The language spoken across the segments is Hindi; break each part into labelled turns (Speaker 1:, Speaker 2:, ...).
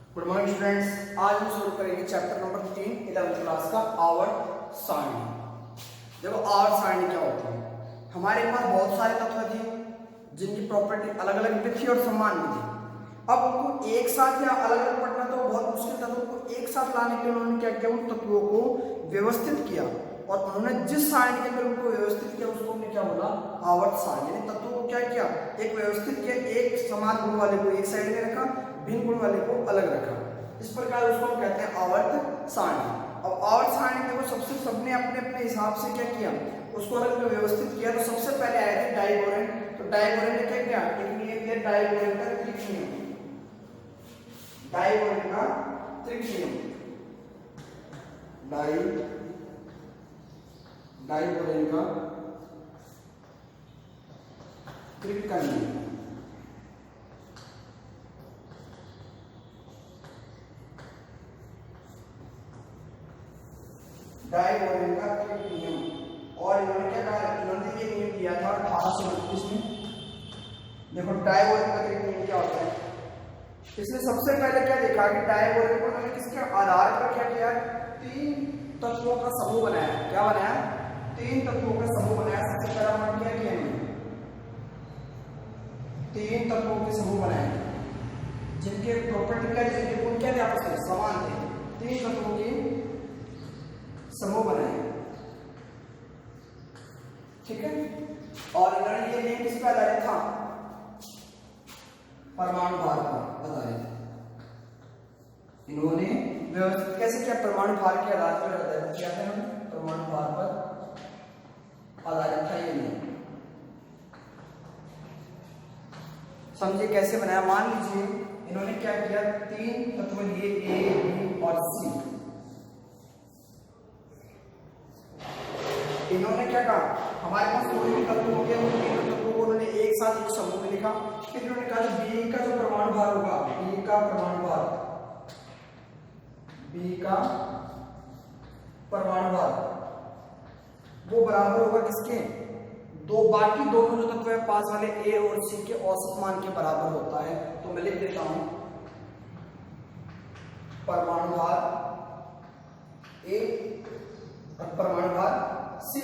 Speaker 1: Good morning students. आज हम शुरू करेंगे चैप्टर नंबर 3 11th क्लास का आवर्त सारणी। देखो आवर्त सारणी क्या होती है। हमारे पास बहुत सारे तत्व थे जिनकी प्रॉपर्टी अलग अलग भी थी और समान भी थी। अब उनको एक साथ या अलग अलग पढ़ना तो बहुत मुश्किल था, तो उनको एक साथ लाने के लिए उन्होंने क्या किया, उन तत्वों को व्यवस्थित किया और उन्होंने जिस सारणी के अंदर उनको व्यवस्थित किया उसको हमने क्या बोला, आवर्त सारणी। तत्वों को क्या किया, एक व्यवस्थित किया, एक समान गुण वाले को एक साइड में रखा, भिन्न गुण वाले को अलग रखा। इस प्रकार उसको हम कहते हैं आवर्त सारणी। अब आवर्त सारणी में वो सबने अपने अपने हिसाब से क्या किया, उसको अलग अलग व्यवस्थित किया। तो सबसे पहले आए थे डाइगोरन। तो डाइगोरन ने क्या किया, एक नियम दिया डाइगोरन का त्रिक नियम। डाइगोरन का त्रिक नियम, डाइगोरन का त्रिक का नियम। डाइगोरन का त्रिक नियम। और इन्होंने क्या कहा, इन्होंने ये नियम दिया था 1829 में। देखो डाइगोरन का त्रिक नियम क्या होता है। इसने सबसे पहले क्या देखा कि डाइगोरन को उन्होंने किसके आधार पर क्या किया, तीन तत्वों का समूह बनाया। क्या बनाया, तीन तत्वों का समूह बनाया। सबसे पहला मान क्या किया, तीन तत्वों के समूह बनाए जिनके प्रॉपर्टी क्या, जिनके गुण क्या थे, आपस में समान थे। तीन तत्वों के समूह बनाए, ठीक है। और इन्होंने ये नियम किस पर आधारित था, परमाणु भार पर आधारित। इन्होंने व्यवस्थित कैसे किया, परमाणु भार के आधार पर आधारित किया था इन्होंने, परमाणु भार पर आधारित था ये नियम। समझिए कैसे बनाया। मान लीजिए इन्होंने क्या किया, तीन तत्व लिए ए बी और सी। इन्होंने क्या कहा, हमारे पास कोई भी तत्व हो गया, उन तीनों तत्वों को उन्होंने एक साथ एक समूह में लिखा। फिर उन्होंने कहा बी का जो परमाणु भार होगा, बी का परमाणु भार, बी का परमाणु भार वो बराबर होगा किसके, दो बाकी दोनों जो तत्व है पास वाले ए और सी के औसत मान के बराबर होता है। तो मैं लिख देता हूं परमाणु भार ए और परमाणु भार सी,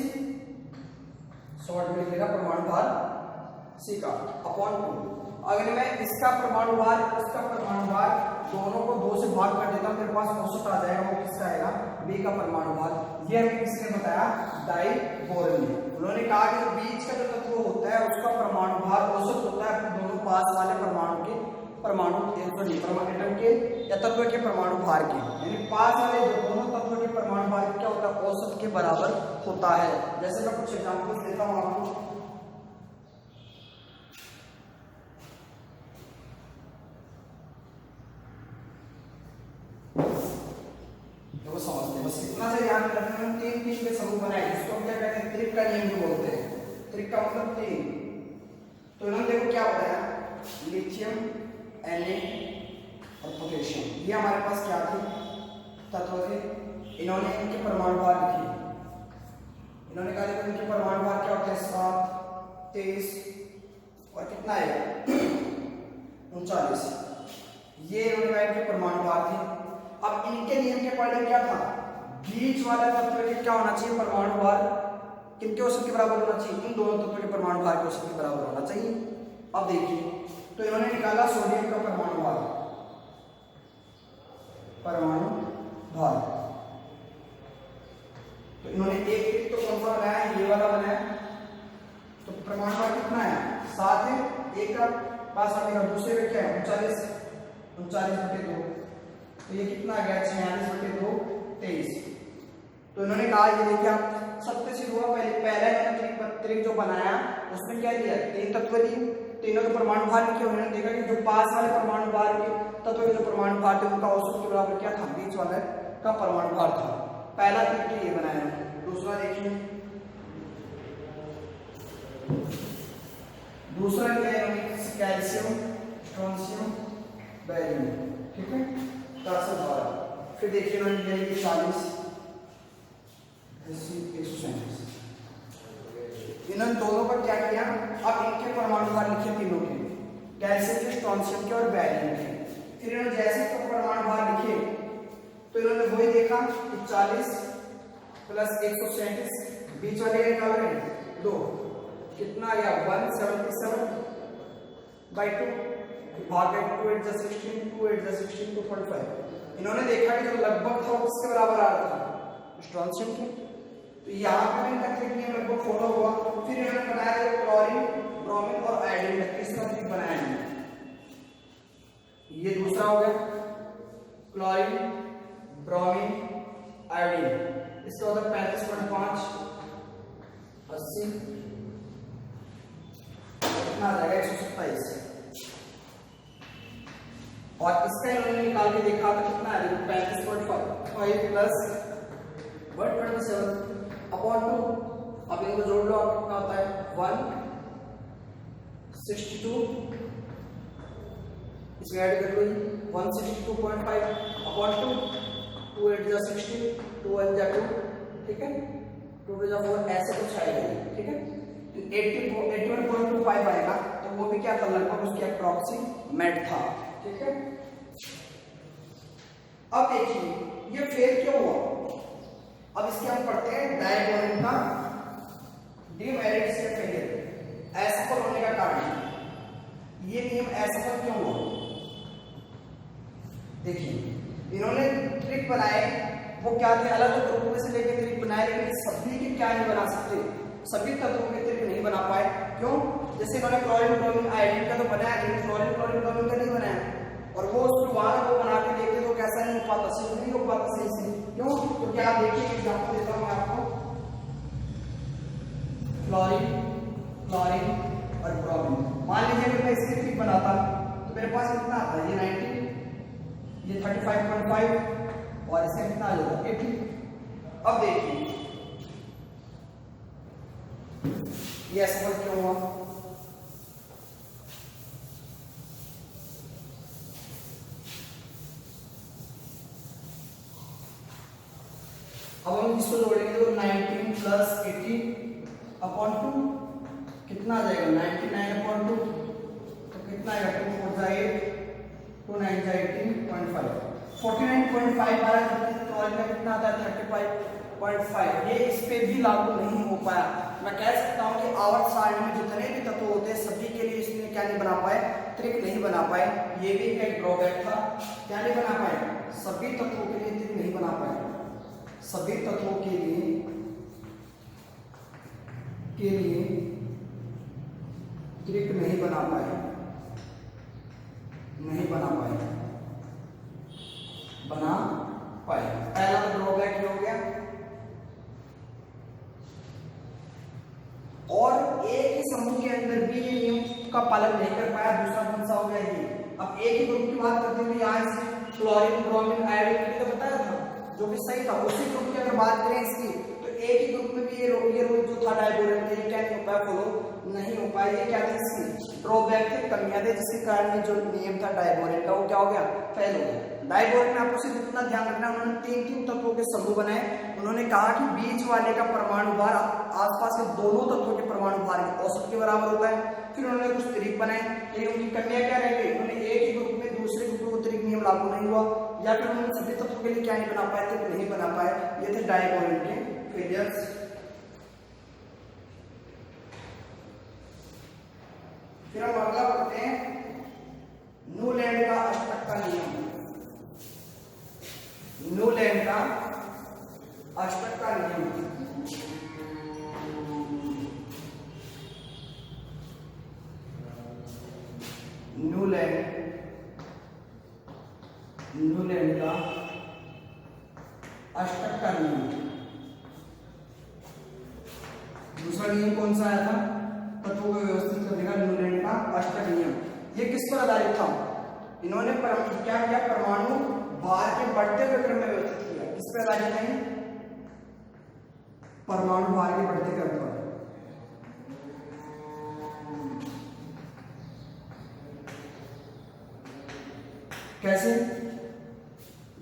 Speaker 1: शॉर्ट में लिखेगा परमाणु भार सी का अपॉन 2। अगर मैं इसका परमाणु भार उसका परमाणु भार दोनों को 2 से भाग कर देता हूं, मेरे पास औसत आ जाएगा। वो किसका आएगा, बी का परमाणु भार। ये हमें किसने बताया, डाइगोरन ने। उन्होंने कहा कि जो बीच का जो तत्व होता है उसका परमाणु भार औसत होता है दोनों पास वाले परमाणु के एटम के या तत्व के परमाणु भार के, यानी पास वाले जो दोनों तत्व के परमाणु भार क्या होता है, औसत के बराबर होता है। जैसे मैं कुछ एग्जांपल्स देता हूं आपको। देखो समझते हैं, बस इतना से याद रखना है। तीन तीन के समूह बनाए जिसको हम क्या कहते हैं, त्रिक का नियम भी बोलते हैं। त्रिक का मतलब तीन। तो इन्होंने देखो क्या बताया, लिथियम, Na और पोटेशियम, ये हमारे पास क्या थे, तत्व थे। इन्होंने इनके परमाणु भार लिखे। इन्होंने कहा देखो इनके परमाणु भार क्या होते हैं, 7, 23 और कितना है 39। ये इन्होंने कहा इनके परमाणु भार थे। अब इनके नियम के पहले क्या था, बीच वाले तत्व के क्या होना चाहिए, परमाणु भार किनके औसत के बराबर होना चाहिए, इन दोनों तत्वों के परमाणु भार के औसत के बराबर होना चाहिए। अब देखिए तो इन्होंने निकाला सोडियम का परमाणु भार, तो इन्होंने एक एक तो कौन सा बनाया, ये वाला बनाया। तो परमाणु भार कितना है, 7 है। एक का पास आने का दूसरे में क्या है, 39/2। तो ये कितना आ गया, 46/2, 23। तो इन्होंने कहा ये देखिए आप सत्य सिद्ध हुआ। पहला त्रिक जो बनाया उसमें क्या दिया, तीन तत्व दिए, तीनों के परमाणु भार लिखे। उन्होंने देखा कि जो पास वाले परमाणु भार के तत्व के जो परमाणु भार थे उनका औसत के बराबर क्या था, बीच वाले का परमाणु भार था। पहला त्रिक ये बनाया। दूसरा देखिए, दूसरा क्या है, कैल्शियम, स्ट्रोंशियम, बेरियम, ठीक है, 10/12। फिर देखिए इन्होंने लिया ये 40, 137। इन्होंने दोनों का क्या किया, अब इनके परमाणु भार लिखे तीनों के, कैल्शियम के, स्ट्रोंशियम के और बेरियम के। फिर इन्होंने जैसे तो परमाणु भार लिखे तो इन्होंने वही देखा कि 40 प्लस 137 बीच वाले का निकालोगे 2 कितना आ गया 177/2 भाग 2 8 जा 16 2 8 जा 16 2.5। इन्होंने देखा कि जो लगभग था वो किसके बराबर आ रहा था स्ट्रॉन्शियम के। तो यहाँ पे भी इनका ट्रिक नियम लगभग फॉलो हुआ। फिर इन्होंने बनाया क्लोरीन ब्रोमीन और आयोडीन का तीसरा ट्रिक बनाया है। ये दूसरा हो गया क्लोरीन ब्रोमीन आयोडीन। इसका होता है 35.5 80 कितना आ जाएगा 127। और इसका इन्होंने निकाल के देखा तो कितना है 35.5 प्लस 127/2। अब इनको जोड़ लो आप कितना होता है 162। इसमें ऐड कर लो 162.5/2 2 8 जा 16 2 1 जा 2 ठीक है 2 2 जा 4 ऐसे कुछ आएगा ठीक है। 81.25 आएगा तो वो भी क्या था लगभग उसके अप्रॉक्सीमेट था ठीक है। अब देखिए ये फेल क्यों हुआ। अब इसके हम पढ़ते हैं डायबोरिन का डीमेरिट से फेलियर असफल होने का कारण। ये नियम असफल क्यों हुआ देखिए इन्होंने ट्रिक बनाए वो क्या थे अलग अलग ग्रुपों में से लेके ट्रिक बनाए लेकिन सभी के क्या नहीं बना सकते सभी तत्वों के ट्रिक नहीं बना पाए। क्यों जैसे इन्होंने क्लोरीन ब्रोमीन आयोडीन का तो बनाया लेकिन क्लोरीन ब्रोमीन का नहीं बनाया और वो उसको वहां वो बना के देखते तो कैसा नहीं हो पाता सही नहीं हो पाता सही से। क्यों क्योंकि आप देखिए एग्जांपल देता हूं मैं आपको क्लोरीन और ब्रोमीन। मान लीजिए अगर मैं इसकी ट्रिक बनाता तो मेरे पास कितना आता है ये 19 ये 35.5 और इसका कितना आ जाएगा 80। अब देखिए ये असफल क्यों हुआ। अब हम इसको जोड़ेंगे तो 19 प्लस 80/2 कितना आ जाएगा 99/2 तो कितना आएगा 2 4 जा 8 2 9 जा 18.5 49.5 आ रहा है तो और में कितना आता है 35.5। ये इस पे भी लागू नहीं हो पाया। मैं कह सकता हूं कि आवर्त सारणी में जितने भी तत्व होते हैं सभी के लिए इसने क्या नहीं बना पाए ट्रिक नहीं बना पाए। ये भी एक ड्रॉबैक था क्या नहीं बना पाए सभी तत्वों के लिए ट्रिक नहीं बना पाए सभी तत्वों के लिए ट्रिक नहीं बना पाए पहला तो ड्रॉबैक हो गया। और एक ही समूह के अंदर भी ये नियम का पालन नहीं कर पाया। दूसरा कौन सा हो गया ये। अब एक ही ग्रुप की बात करते हुए यहाँ से क्लोरीन ब्रोमीन आयोडीन के लिए तो बताया था जो कि सही था। उसी ग्रुप की अगर बात करें इसकी तो एक ही ग्रुप में भी ये रूल जो था डायबोरिन का ये क्या नहीं हो पाया फॉलो नहीं हो पाया। ये क्या थी इसकी ड्रॉबैक थे कमियां थे जिसके कारण जो नियम था डायबोरिन का वो क्या हो गया फेल हो गया। डायबोरिन में आपको सिर्फ इतना ध्यान रखना उन्होंने 3 तत्वों के समूह बनाए। उन्होंने कहा कि बीच वाले का परमाणु भार आसपास के दोनों तत्वों के परमाणु भार के औसत के बराबर होता है। फिर उन्होंने कुछ तरीक बनाए लेकिन उनकी कमियां क्या रह गई उन्होंने एक ही ग्रुप में दूसरे ग्रुप में तरीक नियम लागू नहीं हुआ या फिर उन्होंने सभी तत्वों के लिए क्या नहीं बना पाए थे नहीं बना पाए। ये थे डायबोरिन के फेलियर्स। फिर हम अगला पढ़ते हैं न्यूलैंड का अष्टक का नियम। न्यूलैंड का अष्टक का नियम न्यूलैंड का अष्टक का नियम। दूसरा नियम कौन सा आया था तत्वों को व्यवस्थित करने का न्यूलैंड का अष्टक नियम। ये किस पर आधारित था इन्होंने क्या किया परमाणु भार के बढ़ते हुए क्रम में व्यवस्थित किया। किस पर आधारित है परमाणु भार के बढ़ते क्रम पर। कैसे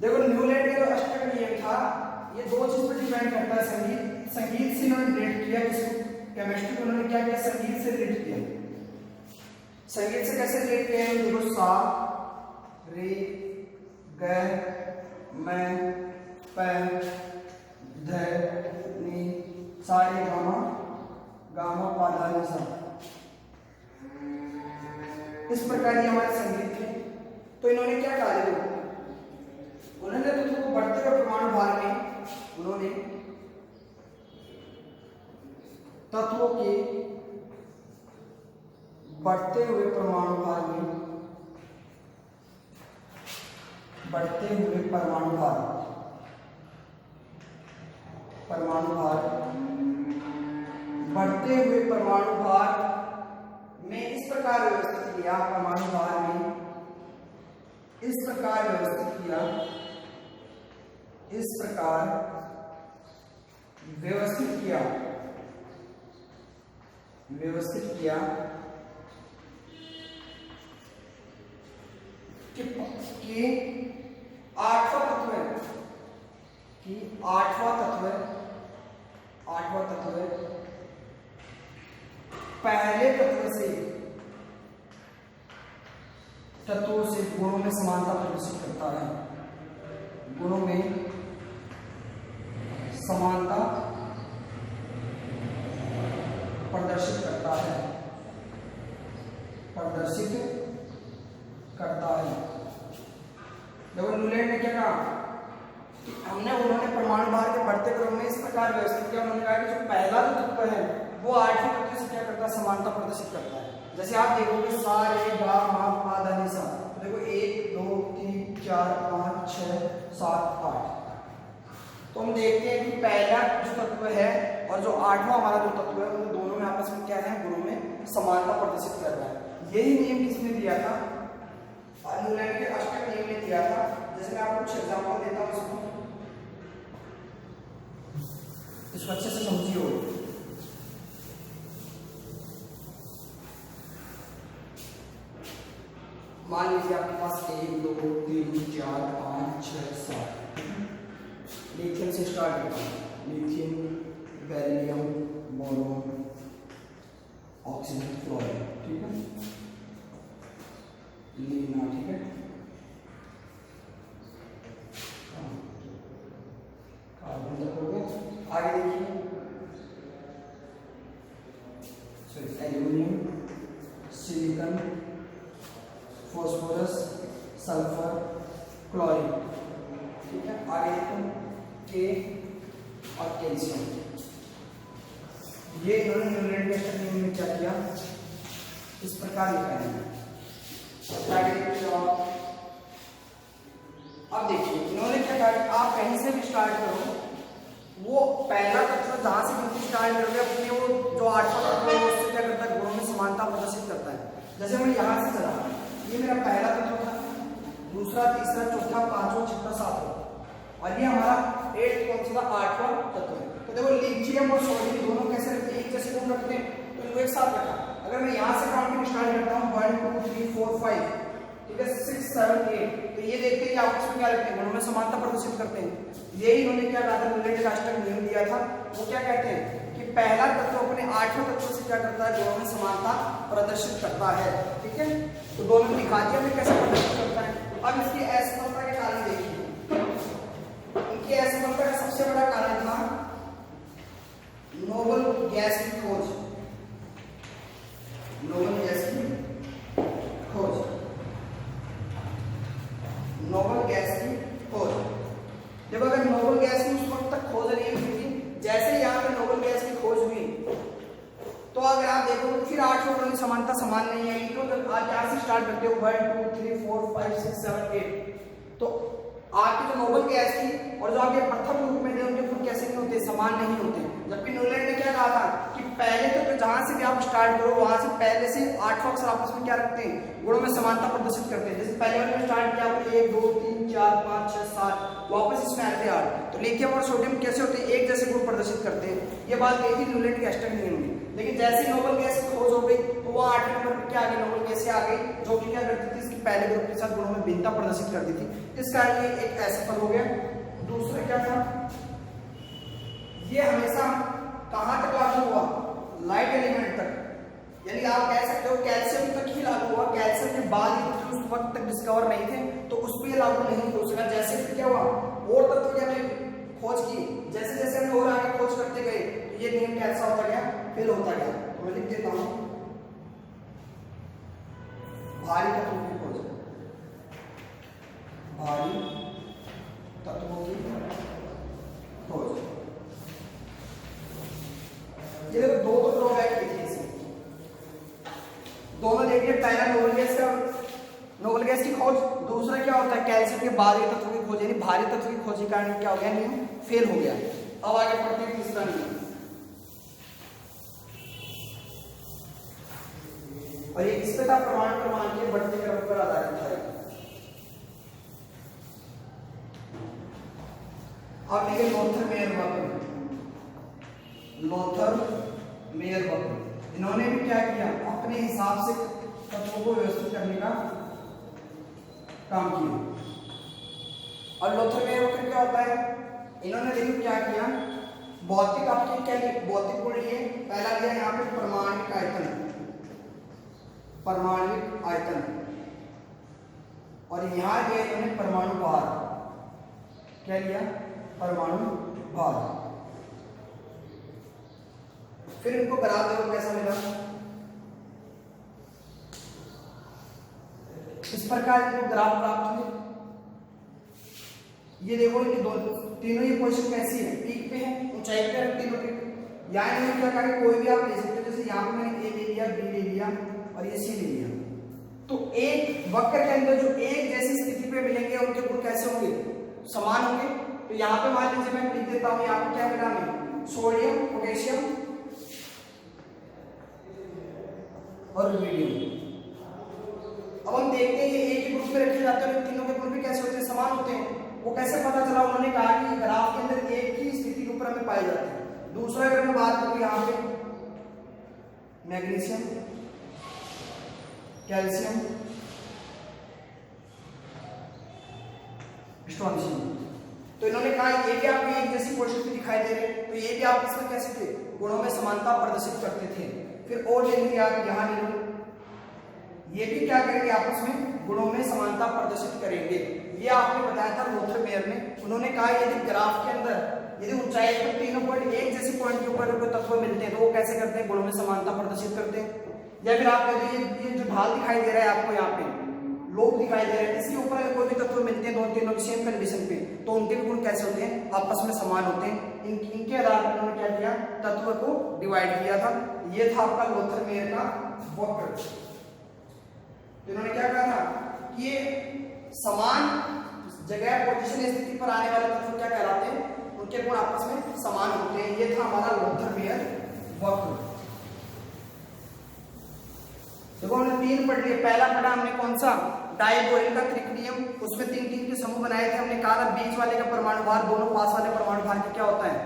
Speaker 1: देखो न्यूलैंड का जो अष्टक नियम था ये 2 चीज पर डिपेंड करता है। संगीत से इन्होंने रिलेट किया इसको केमिस्ट्री को उन्होंने क्या किया संगीत से रिलेट किया। संगीत से कैसे रिलेट किया देखो सा रे बढ़ते हुए परमाणु भार में, बढ़ते हुए परमाणु भार, परमाणु भार, बढ़ते हुए परमाणु भार में इस प्रकार व्यवस्थित किया, परमाणु भार में इस प्रकार व्यवस्थित किया, इस प्रकार व्यवस्थित किया, व्यवस्थित किया कि आठवां तत्व है, कि आठवां तत्व पहले तत्वों से गुणों में समानता प्रदर्शित करता है, गुणों में समानता प्रदर्शित करता है, प्रदर्शित करता है। देखो न्यूलैंड ने क्या कहा, उन्होंने परमाणु भार के बढ़ते क्रम में इस प्रकार व्यवस्थित किया, उन्होंने कहा कि जो पहला जो तत्व है वो आठवें तत्व से क्या करता है, समानता प्रदर्शित करता है। जैसे आप देखोगे सा रे गा मा पा धा नि सा, देखो 1 2 3 4 5 6 7 8, तो हम देखते हैं कि पहला जो तत्व है और जो आठवां हमारा जो तत्व है उन दोनों में आपस में क्या है, गुणों में समानता प्रदर्शित कर रहा है। यही नियम किसने दिया था, न्यूलैंड के अष्टक नियम ने दिया था। जैसे मैं आपको कुछ एग्जांपल देता हूं, इसको अच्छे से समझिए। मान लीजिए आपके पास 1 2 3 4 5 6 7, लिथियम से स्टार्ट करता है, lithium, beryllium, boron, oxygen, fluorine, ठीक है, लीना, ठीक है, कार्बन तक हो गया। आगे देखिए aluminium, silicon, phosphorus, sulphur, chlorine, ठीक है। आगे देखो के और कैल्शियम, ये इन्होंने न्यूलैंड के अष्टक नियम में क्या किया, इस प्रकार लिखा है। अब देखिए इन्होंने क्या कहा, आप कहीं से भी स्टार्ट करो, वो पहला तत्व जहां से बिल्कुल स्टार्ट करोगे अपने वो जो आठवां तत्व है उससे क्या करता है, गुणों में समानता प्रदर्शित करता है। जैसे मैं यहां से चला, ये मेरा पहला तत्व था, दूसरा, तीसरा, चौथा, पांचवा, छठा, सातवां, और ये हमारा 8 कौन सा था, आठवां तत्व है। तो देखो लिथियम और सोडियम दोनों कैसे रखते हैं, एक जैसे गुण रखते हैं, तो इनको एक साथ रखा। अगर मैं यहाँ से काउंटिंग स्टार्ट करता हूँ 1 2 3 4 5, ठीक है, 6 7 8, तो ये देखते हैं कि आपस में क्या रखते हैं, गुणों में समानता प्रदर्शित करते हैं। यही इन्होंने क्या कहा था, न्यूलैंड का अष्टक नियम दिया था। वो क्या कहते हैं कि पहला तत्व अपने आठवें तत्व से क्या करता है, गुणों में समानता प्रदर्शित करता है, ठीक है। तो दोनों में दिखा दिया हमें कैसे प्रदर्शित करता है। अब इसकी असफलता के कारण देखिए, इनकी असफलता का सबसे बड़ा कारण था नोबल गैस की खोज, नोबल गैस की खोज, नोबल गैस की खोज। देखो अगर नोबल गैस की उस वक्त तक खोज नहीं हुई थी, जैसे यहाँ पे नोबल गैस की खोज हुई, तो अगर आप देखो फिर 8 गुणों की समानता समान नहीं है। तो जब आप यहाँ से स्टार्ट करते हो 1 2 3 4 5 6 7 8, तो आपकी जो नोबल गैस थी और जो आपके प्रथम रूप में थे उनके गुण कैसे नहीं होते, समान नहीं होते। जबकि न्यूलैंड ने क्या कहा था कि पहले तो जहां से भी आप स्टार्ट करो वहां से पहले से 8 अक्षर आपस में क्या रखते हैं, गुणों में समानता प्रदर्शित करते हैं। जैसे पहले वाले में स्टार्ट किया आपने 1 2 3 4 5 6 7, वापस इसमें आते 8, तो लिथियम और सोडियम कैसे होते हैं, एक जैसे गुण प्रदर्शित करते हैं। ये बात कही थी न्यूलैंड के अष्टक नियम में। लेकिन जैसे ही नोबल गैस की खोज हो गई तो वो 8वें नंबर पर क्या आ गई, नोबल गैस आ गई, जो कि क्या करती थी, इसकी पहले ग्रुप के साथ गुणों में भिन्नता प्रदर्शित करती थी। इस कारण ये एक असफल हो गया। दूसरा क्या था, ये हमेशा कहां तक लागू हुआ, लाइट एलिमेंट तक, यानी आप कह सकते हो कैल्शियम तक ही लागू हुआ। कैल्शियम के बाद ही उस वक्त तक डिस्कवर नहीं थे तो उस पर लागू नहीं हो सका। जैसे फिर क्या हुआ, और तत्व क्या खोज की, जैसे जैसे हमने और आगे खोज करते गए तो ये नियम कैसा होता गया, फेल होता गया। तो मैं लिख देता हूं भारी तत्वों की खोज, भारी तत्वों की खोज। ये देखो दो तो ड्रॉबैक देखिए इसमें, दोनों खोज, दूसरा क्या होता है कैल्शियम के भारी तत्व की खोज, यानी भारी तत्व की खोज के कारण क्या हो गया, नियम फेल हो गया। अब आगे पढ़ते हैं तीसरा नियम, और ये किस पे था, परमाणु क्रमांक के बढ़ते क्रम पर आधारित था। अब देखिए लोथर-मेयर वक्र, लोथर-मेयर वक्र, इन्होंने भी क्या किया, अपने हिसाब से तत्वों को व्यवस्थित करने का काम किया। और लोथर-मेयर वक्र क्या होता है, इन्होंने देखिए क्या किया, भौतिक आपके क्या भौतिक गुण लिए, पहला दिया यहाँ पे परमाणविक आयतन, परमाणविक आयतन, और यहां दिया इन्होंने परमाणु भार, क्या लिया, परमाणु भार। फिर इनको ग्राफ देखो कैसा मिला, इस प्रकार इनको ग्राफ प्राप्त हुए। ये देखो इनकी दो तीनों ही पोजीशन कैसी है, पीक पे है, ऊंचाई पे है तीनों पीक। यहाँ इन्होंने क्या कहा, कोई भी आप ले सकते हो, जैसे यहाँ पे मैंने ए ले लिया, बी ले लिया और ये सी ले लिया। तो एक वक्र के अंदर जो एक जैसी स्थिति पे मिलेंगे उनके गुण कैसे होंगे, समान होंगे। तो यहाँ पे मान लीजिए मैं लिख देता हूँ, यहाँ पे क्या मिला हमें, सोडियम, पोटेशियम और रुबिडियम। अब हम देखते हैं ये एक ही ग्रुप में रखे जाते हैं, तीनों के गुण भी कैसे होते हैं, समान होते हैं। वो कैसे पता चला, उन्होंने कहा कि ग्राफ के अंदर एक ही स्थिति के ऊपर हमें पाए जाते हैं। दूसरा अगर मैं बात करूँ यहाँ पे मैग्नीशियम, कैल्शियम, स्ट्रोंशियम, तो इन्होंने कहा ये भी आपको एक जैसी पोजीशन पे दिखाई दे रहे हैं, तो ये भी आप इसमें कैसे थे, गुणों में समानता प्रदर्शित करते थे। फिर और ले लीजिए आप यहाँ ले लो, ये भी क्या करेंगे, आपस में गुणों में समानता प्रदर्शित करेंगे। ये आपने बताया था लोथर-मेयर ने, उन्होंने कहा यदि ग्राफ के अंदर यदि ऊंचाई पर तीनों पॉइंट एक जैसे पॉइंट के ऊपर कोई तत्व मिलते हैं तो वो कैसे करते हैं, गुणों में समानता प्रदर्शित करते हैं। या फिर आप कहते हैं ये जो ढाल दिखाई दे रहा है आपको, यहाँ पे लोब दिखाई दे रहा है, इसके ऊपर अगर कोई भी तत्व मिलते हैं दोनों तीनों की सेम कंडीशन पे, तो उनके भी गुण कैसे होते हैं, आपस में समान होते हैं। इनके आधार पर उन्होंने क्या किया, तत्व को डिवाइड किया था। ये था आपका लोथर-मेयर का वक्र। तो इन्होंने क्या कहा था कि ये समान जगह पोजीशन स्थिति पर आने वाले तत्व क्या कहलाते हैं, उनके गुण आपस में समान होते हैं। ये था हमारा लोथर-मेयर वक्र। देखो हमने तीन पढ़ लिए, पहला पढ़ा हमने कौन सा, डायगोनल का त्रिकोणीय, उसमें तीन तीन के समूह बनाए थे। हमने कहा था बीच वाले का परमाणु भार दोनों पास वाले परमाणु भार का क्या होता है,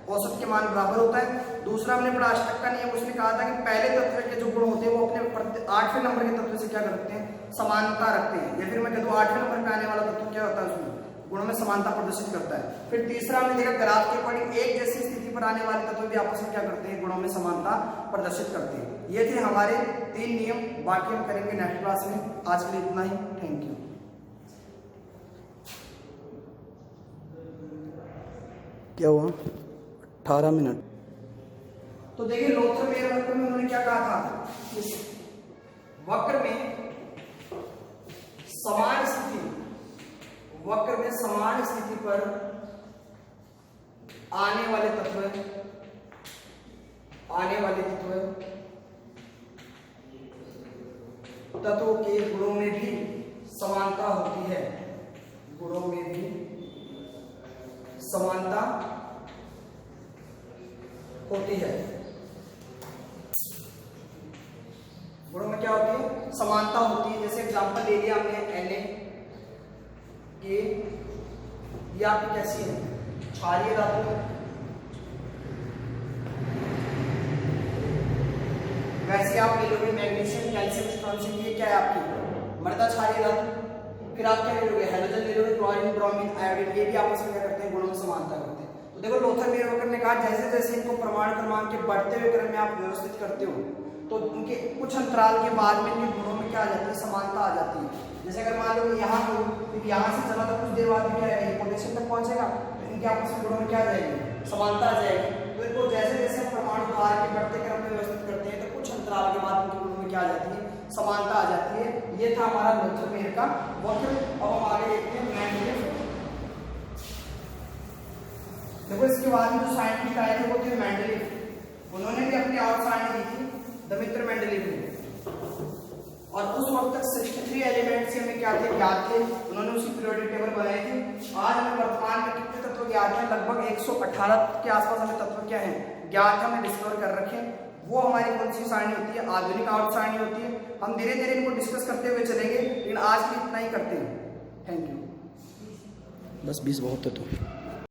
Speaker 1: औसत के मान बराबर होता है। दूसरा हमने पढ़ा अष्टक का नियम, उसमें कहा था कि पहले तत्व के जो गुण होते हैं वो अपने 8वें नंबर के तत्व से क्या करते हैं, समानता रखते हैं। या फिर मैं कहता हूँ 8वें नंबर पे आने वाला तत्व क्या होता है, उसमें गुणों में समानता प्रदर्शित करता है। फिर तीसरा हमने देखा ग्राफ के अकॉर्डिंग एक जैसी स्थिति पर आने वाले तत्व भी आपस में क्या करते हैं, गुणों में समानता प्रदर्शित करते हैं। ये थे हमारे 3 नियम, बाकी हम करेंगे नेक्स्ट क्लास में। आज के लिए इतना ही, थैंक यू। क्या हुआ, 18 मिनट। तो देखिए लोथर-मेयर वक्र में उन्होंने क्या कहा था, इस वक्र में समान स्थिति, वक्र में समान स्थिति पर आने वाले तत्व तत्वों के गुणों में भी समानता होती है, गुणों में भी समानता होती है। गुणों में क्या होती है, समानता होती है। जैसे एग्जांपल ले लिया हमने Na के, ये आपकी कैसी है, क्षारीय धातु है। वैसे आप ले लोगे मैग्नीशियम, कैल्शियम, स्ट्रोंशियम, ये क्या है आपकी मृदा क्षारीय धातु। फिर आप क्या ले लोगे, हैलोजन ले लोगे, क्लोरीन, ब्रोमीन, आयोडीन, ये भी आपस में क्या करते हैं, गुणों में समानता करते हैं। तो देखो लोथर-मेयर वक्र ने कहा जैसे जैसे इनको परमाणु क्रमांक के बढ़ते हुए क्रम में आप व्यवस्थित करते हो तो उनके कुछ अंतराल के बाद में इनके गुणों में क्या आ जाती है, समानता आ जाती है। जैसे अगर मान लो यहाँ से चला तो कुछ देर बाद में क्या है, पोटेशियम तक पहुंचेगा, तो इनके आपस में गुणों में क्या आ जाएगी, समानता आ जाएगी। तो इनको जैसे जैसे परमाणु भार के बढ़ते क्रम में व्यवस्थित करते हैं तो कुछ अंतराल के बाद इनके गुणों में क्या आ जाती है, समानता आ जाती है। ये था हमारा लोथर-मेयर का वक्र। अब हम आगे देखते हैं मेंडलीव। देखो इसके बाद में जो साइंटिस्ट आए थे वो थे मेंडलीव। उन्होंने भी अपनी और सारणी दी थी, दमित्र मेंडलीव ने। और उस वक्त तक 63 एलिमेंट्स हमें क्या थे, ज्ञात थे, उन्होंने उसकी पीरियोडिक टेबल बनाई थी। आज हमें वर्तमान में कितने तत्व ज्ञात हैं, लगभग 118 के आसपास हमें तत्व क्या है ज्ञात है, हमें डिस्कवर कर रखे हैं। वो हमारी कौन सी सारणी होती है, आधुनिक आवर्त सारणी होती है। हम धीरे धीरे इनको डिस्कस करते हुए चलेंगे, लेकिन आज भी इतना ही करते हैं। Thank you. बस 20 बहुत है तो